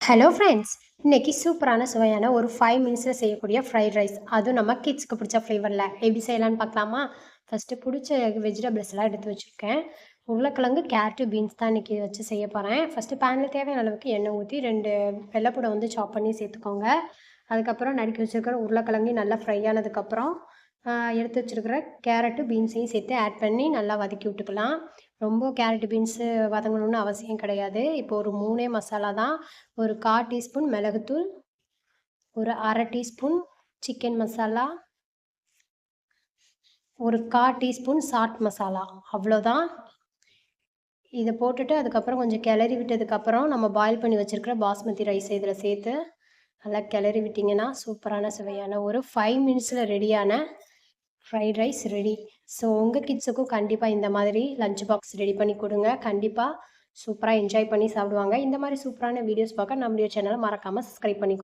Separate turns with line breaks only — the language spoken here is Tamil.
Hello friends! இன்னைக்கு சூப்பரான சுவையான ஒரு 5 மினிட்ஸில் செய்யக்கூடிய ஃப்ரைட் ரைஸ். அதுவும் நம்ம கிட்ஸ்க்கு பிடிச்ச ஃப்ளேவரில் எப்படி செய்யலான்னு பார்க்கலாமா? ஃபஸ்ட்டு பிடிச்ச வெஜிடபிள்ஸ் எல்லாம் எடுத்து வச்சுருக்கேன். உருளைக்கிழங்கு, கேரட்டு, பீன்ஸ் தான் இன்றைக்கி வச்சு செய்ய போகிறேன். ஃபஸ்ட்டு பேனில் தேவையான அளவுக்கு எண்ணெய் ஊற்றி 2 வெள்ளைப்பூடை வந்து சாப் பண்ணி சேர்த்துக்கோங்க. அதுக்கப்புறம் நறுக்கி வச்சுருக்கிற உருளைக்கிழங்கு நல்லா ஃப்ரை ஆனதுக்கப்புறம் எடுத்து வச்சுருக்கிற கேரட்டு, பீன்ஸையும் சேர்த்து ஆட் பண்ணி நல்லா வதக்கி விட்டுக்கலாம். ரொம்ப கேரட்டு, பீன்ஸு வதங்கணும்னு அவசியம் கிடையாது. இப்போ ஒரு 3 மசாலா தான். ஒரு 1/4 டீஸ்பூன் மிளகுத்தூள், ஒரு 1/2 டீஸ்பூன் சிக்கன் மசாலா, ஒரு 1/4 டீஸ்பூன் சாட் மசாலா அவ்வளோதான். இத போட்டுட்டு அதுக்கப்புறம் கொஞ்சம் கிளறி விட்டதுக்கப்புறம் நம்ம பாயில் பண்ணி வச்சுருக்கிற பாஸ்மதி ரைஸை இதில் சேர்த்து நல்லா கிளறி விட்டிங்கன்னா சூப்பரான சுவையான ஒரு 5 மினிட்ஸில் ரெடியான ஃப்ரைட் ரைஸ் ரெடி. ஸோ உங்கள் கிட்ஸுக்கும் கண்டிப்பாக இந்த மாதிரி லஞ்ச் பாக்ஸ் ரெடி பண்ணி கொடுங்க. கண்டிப்பாக சூப்பராக என்ஜாய் பண்ணி சாப்பிடுவாங்க. இந்த மாதிரி சூப்பரான வீடியோஸ் பார்க்க நம்மளுடைய சேனலை மறக்காமல் சப்ஸ்கிரைப் பண்ணிக்கோங்க.